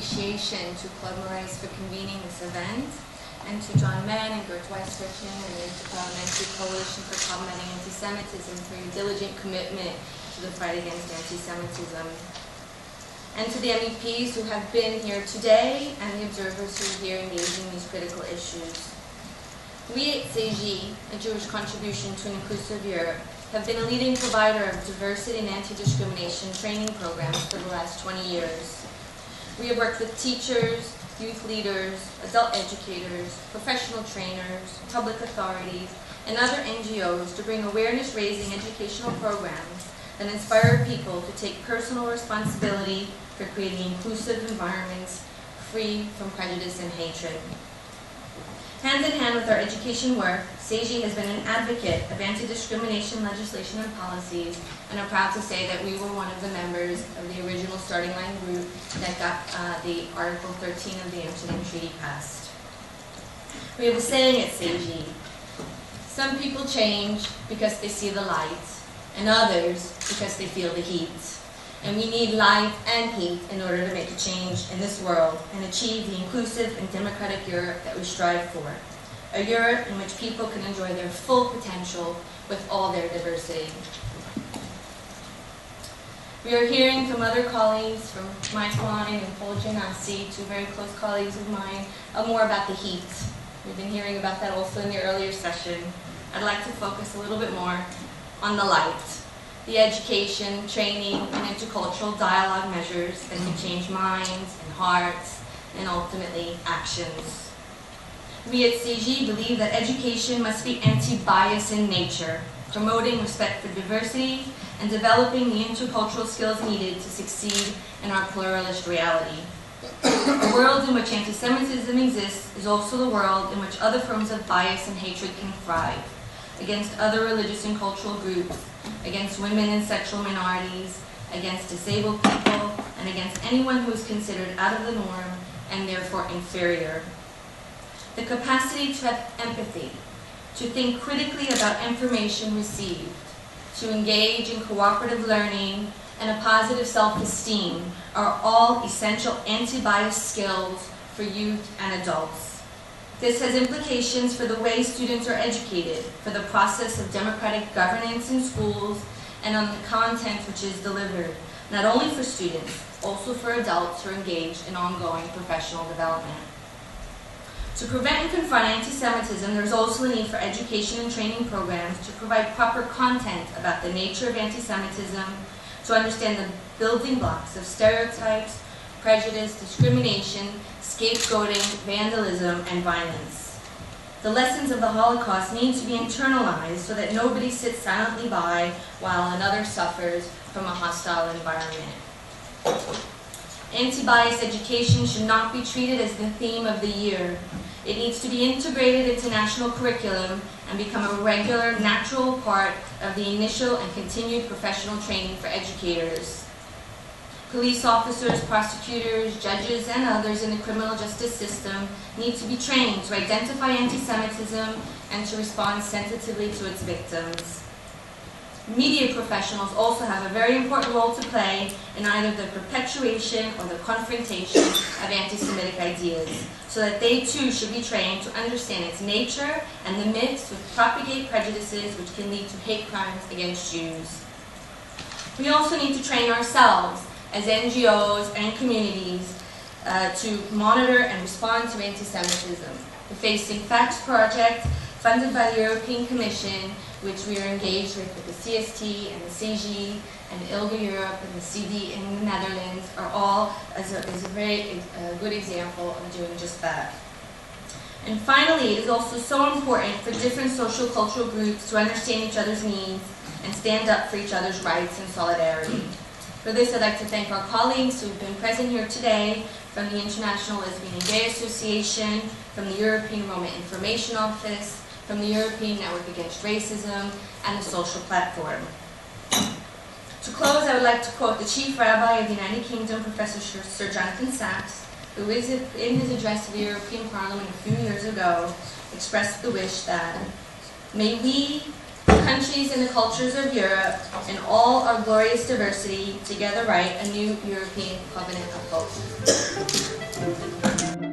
appreciation to Claude Moraes for convening this event, and to John Mann and Gert Weiskirchen and the Interparliamentary Coalition for Combating Antisemitism for your diligent commitment to the fight against anti-Semitism. And to the MEPs who have been here today and the observers who are here engaging in these critical issues. We at CEJI, A Jewish Contribution to an Inclusive Europe, have been a leading provider of diversity and anti-discrimination training programs for the last 20 years. We have worked with teachers, youth leaders, adult educators, professional trainers, public authorities, and other NGOs to bring awareness-raising educational programs that inspire people to take personal responsibility for creating inclusive environments free from prejudice and hatred. Hand in hand with our education work, CEJI has been an advocate of anti-discrimination legislation and policies, and are proud to say that we were one of the members of the original starting line group that got the Article 13 of the Amsterdam Treaty passed. We have a saying at CEJI: some people change because they see the light, and others because they feel the heat. And we need light and heat in order to make a change in this world and achieve the inclusive and democratic Europe that we strive for. A Europe in which people can enjoy their full potential with all their diversity. We are hearing from other colleagues, from Mike Klein and Paul Gianassi, two very close colleagues of mine, more about the heat. We've been hearing about that also in the earlier session. I'd like to focus a little bit more on the light. The education, training, and intercultural dialogue measures that can change minds and hearts and ultimately actions. We at CEJI believe that education must be anti-bias in nature, promoting respect for diversity and developing the intercultural skills needed to succeed in our pluralist reality. A world in which anti-Semitism exists is also the world in which other forms of bias and hatred can thrive, against other religious and cultural groups, against women and sexual minorities, against disabled people, and against anyone who is considered out of the norm and therefore inferior. The capacity to have empathy, to think critically about information received, to engage in cooperative learning, and a positive self-esteem are all essential anti-bias skills for youth and adults. This has implications for the way students are educated, for the process of democratic governance in schools, and on the content which is delivered, not only for students, also for adults who are engaged in ongoing professional development. To prevent and confront anti-Semitism, there is also a need for education and training programs to provide proper content about the nature of anti-Semitism, to understand the building blocks of stereotypes, prejudice, discrimination, scapegoating, vandalism, and violence. The lessons of the Holocaust need to be internalized so that nobody sits silently by while another suffers from a hostile environment. Anti-bias education should not be treated as the theme of the year. It needs to be integrated into national curriculum and become a regular, natural part of the initial and continued professional training for educators. Police officers, prosecutors, judges, and others in the criminal justice system need to be trained to identify anti-Semitism and to respond sensitively to its victims. Media professionals also have a very important role to play in either the perpetuation or the confrontation of anti-Semitic ideas, so that they too should be trained to understand its nature and the myths which propagate prejudices which can lead to hate crimes against Jews. We also need to train ourselves as NGOs and communities to monitor and respond to anti-Semitism. The Facing Facts project, funded by the European Commission, which we are engaged with the CST and the CEJI and ILGA Europe and the CD in the Netherlands, are all as a very good example of doing just that. And finally, it is also so important for different social cultural groups to understand each other's needs and stand up for each other's rights and solidarity. For this, I'd like to thank our colleagues who have been present here today from the International Lesbian and Gay Association, from the European Roma Information Office, from the European Network Against Racism, and the Social Platform. To close, I would like to quote the Chief Rabbi of the United Kingdom, Professor Sir Jonathan Sacks, who is in his address to the European Parliament a few years ago, expressed the wish that, may we, the countries and the cultures of Europe, and all our glorious diversity, together write a new European covenant of hope.